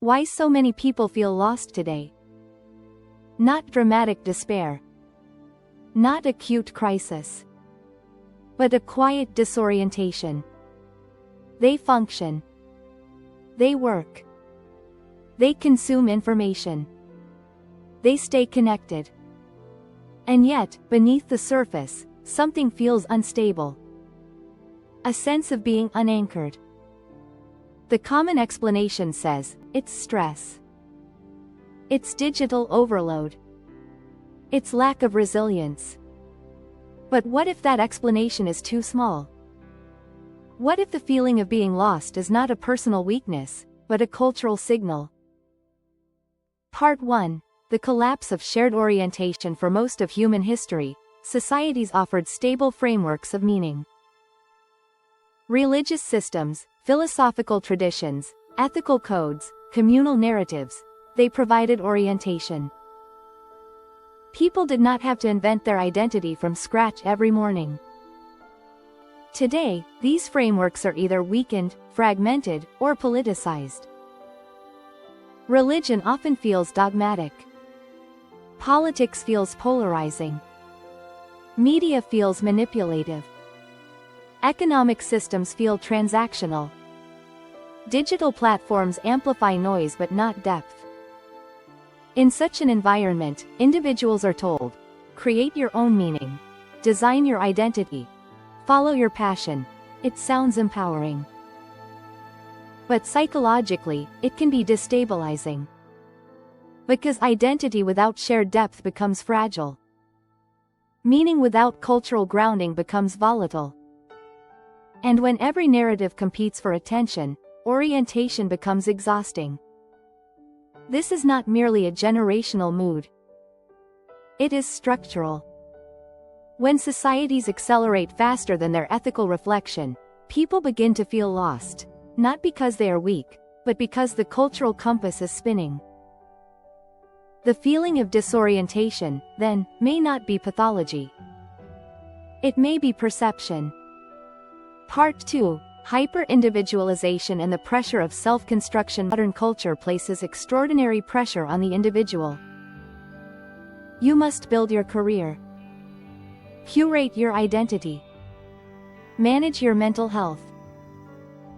Why so many people feel lost today? Not dramatic despair. Not acute crisis. But a quiet disorientation. They function. They work. They consume information. They stay connected. And yet, beneath the surface, something feels unstable. A sense of being unanchored. The common explanation says, it's stress. It's digital overload. It's lack of resilience. But what if that explanation is too small? What if the feeling of being lost is not a personal weakness, but a cultural signal? Part 1. The collapse of shared orientation. For most of human history, societies offered stable frameworks of meaning. Religious systems, philosophical traditions, ethical codes, communal narratives, they provided orientation. People did not have to invent their identity from scratch every morning. Today, these frameworks are either weakened, fragmented, or politicized. Religion often feels dogmatic. Politics feels polarizing. Media feels manipulative. Economic systems feel transactional. Digital platforms amplify noise but not depth. In such an environment, individuals are told, create your own meaning. Design your identity. Follow your passion. It sounds empowering. But psychologically, it can be destabilizing. Because identity without shared depth becomes fragile. Meaning without cultural grounding becomes volatile. And when every narrative competes for attention, orientation becomes exhausting. This is not merely a generational mood. It is structural. When societies accelerate faster than their ethical reflection, people begin to feel lost, not because they are weak, but because the cultural compass is spinning. The feeling of disorientation, then, may not be pathology. It may be perception. Part 2. Hyper-individualization and the pressure of self-construction. Modern culture places extraordinary pressure on the individual. You must build your career. Curate your identity. Manage your mental health.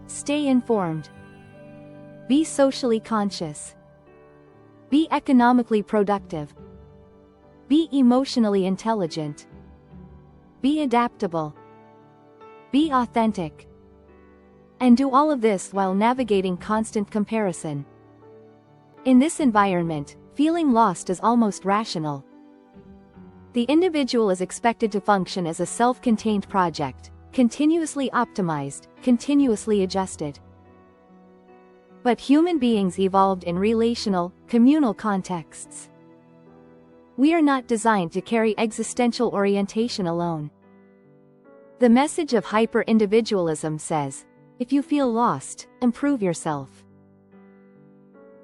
Stay informed. Be socially conscious. Be economically productive. Be emotionally intelligent. Be adaptable. Be authentic. And do all of this while navigating constant comparison. In this environment, feeling lost is almost rational. The individual is expected to function as a self-contained project, continuously optimized, continuously adjusted. But human beings evolved in relational, communal contexts. We are not designed to carry existential orientation alone. The message of hyper-individualism says, if you feel lost, improve yourself.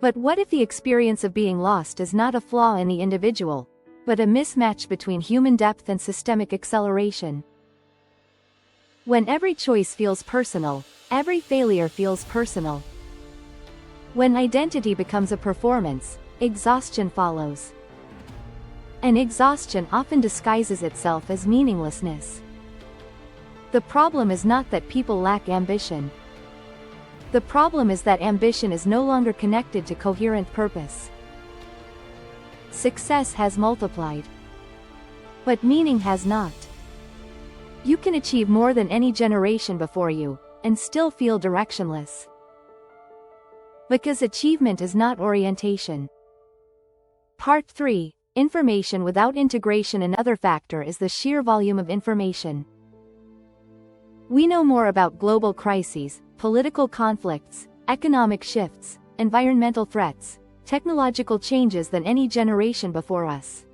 But what if the experience of being lost is not a flaw in the individual, but a mismatch between human depth and systemic acceleration? When every choice feels personal, every failure feels personal. When identity becomes a performance, exhaustion follows. And exhaustion often disguises itself as meaninglessness. The problem is not that people lack ambition. The problem is that ambition is no longer connected to coherent purpose. Success has multiplied. But meaning has not. You can achieve more than any generation before you, and still feel directionless. Because achievement is not orientation. Part 3. Information without integration. Another factor is the sheer volume of information. We know more about global crises, political conflicts, economic shifts, environmental threats, technological changes than any generation before us.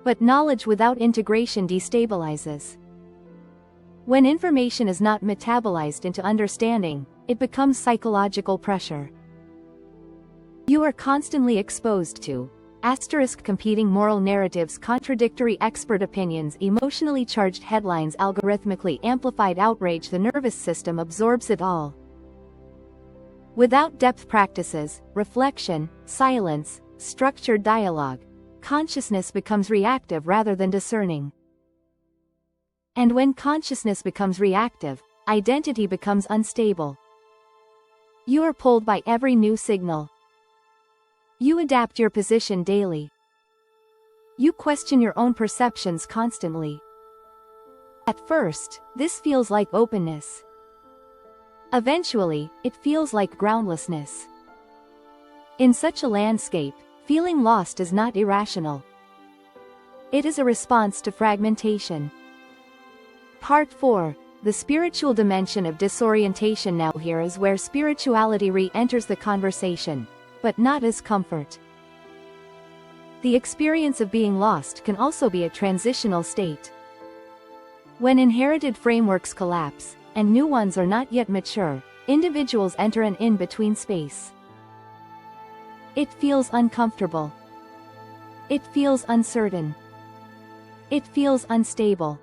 But knowledge without integration destabilizes. When information is not metabolized into understanding, it becomes psychological pressure. You are constantly exposed to competing moral narratives, contradictory expert opinions, emotionally charged headlines, algorithmically amplified outrage. The nervous system absorbs it all. Without depth practices, reflection, silence, structured dialogue, consciousness becomes reactive rather than discerning. And when consciousness becomes reactive, identity becomes unstable. You are pulled by every new signal. You adapt your position daily. You question your own perceptions constantly. At first, this feels like openness. Eventually, it feels like groundlessness. In such a landscape, feeling lost is not irrational. It is a response to fragmentation. Part 4. The spiritual dimension of disorientation. Now here is where spirituality re-enters the conversation, but not as comfort. The experience of being lost can also be a transitional state. When inherited frameworks collapse, and new ones are not yet mature, individuals enter an in-between space. It feels uncomfortable. It feels uncertain. It feels unstable.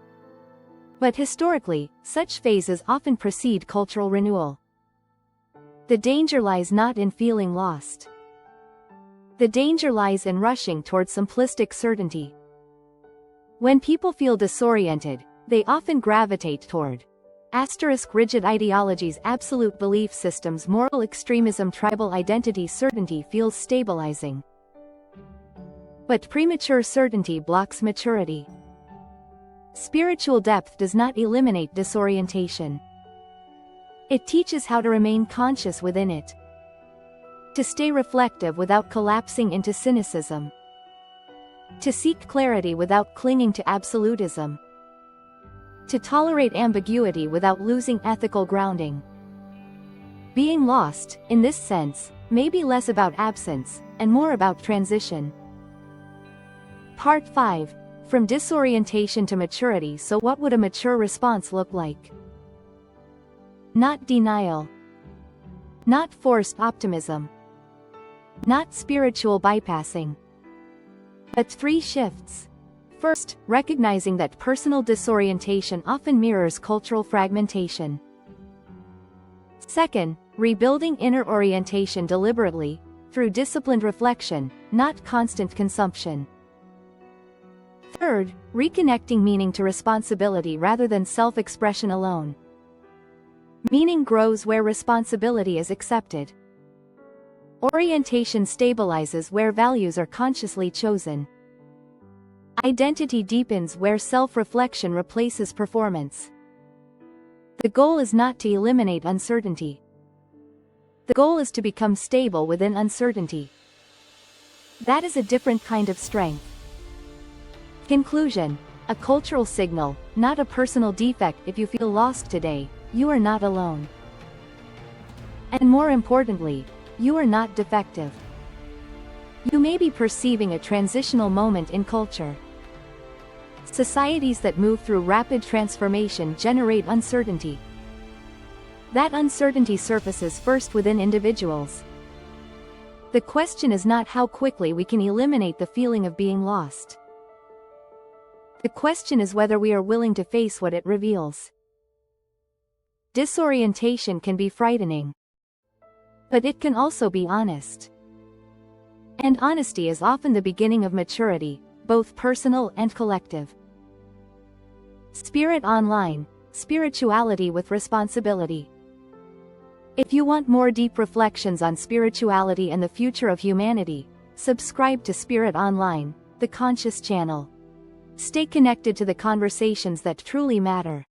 But historically, such phases often precede cultural renewal. The danger lies not in feeling lost. The danger lies in rushing toward simplistic certainty. When people feel disoriented, they often gravitate toward rigid ideologies, absolute belief systems, moral extremism, tribal identity. Certainty feels stabilizing. But premature certainty blocks maturity. Spiritual depth does not eliminate disorientation. It teaches how to remain conscious within it. To stay reflective without collapsing into cynicism. To seek clarity without clinging to absolutism. To tolerate ambiguity without losing ethical grounding. Being lost, in this sense, may be less about absence, and more about transition. Part 5. From disorientation to maturity. So what would a mature response look like? Not denial. Not forced optimism. Not spiritual bypassing. But 3 shifts. First, recognizing that personal disorientation often mirrors cultural fragmentation. Second, rebuilding inner orientation deliberately, through disciplined reflection, not constant consumption. Third, reconnecting meaning to responsibility rather than self-expression alone. Meaning grows where responsibility is accepted. Orientation stabilizes where values are consciously chosen. Identity deepens where self-reflection replaces performance. The goal is not to eliminate uncertainty. The goal is to become stable within uncertainty. That is a different kind of strength. Conclusion. A cultural signal, not a personal defect. If you feel lost today, you are not alone. And more importantly, you are not defective. You may be perceiving a transitional moment in culture. Societies that move through rapid transformation generate uncertainty. That uncertainty surfaces first within individuals. The question is not how quickly we can eliminate the feeling of being lost. The question is whether we are willing to face what it reveals. Disorientation can be frightening. But it can also be honest. And honesty is often the beginning of maturity, both personal and collective. Spirit Online, spirituality with responsibility. If you want more deep reflections on spirituality and the future of humanity, subscribe to Spirit Online, the conscious channel. Stay connected to the conversations that truly matter.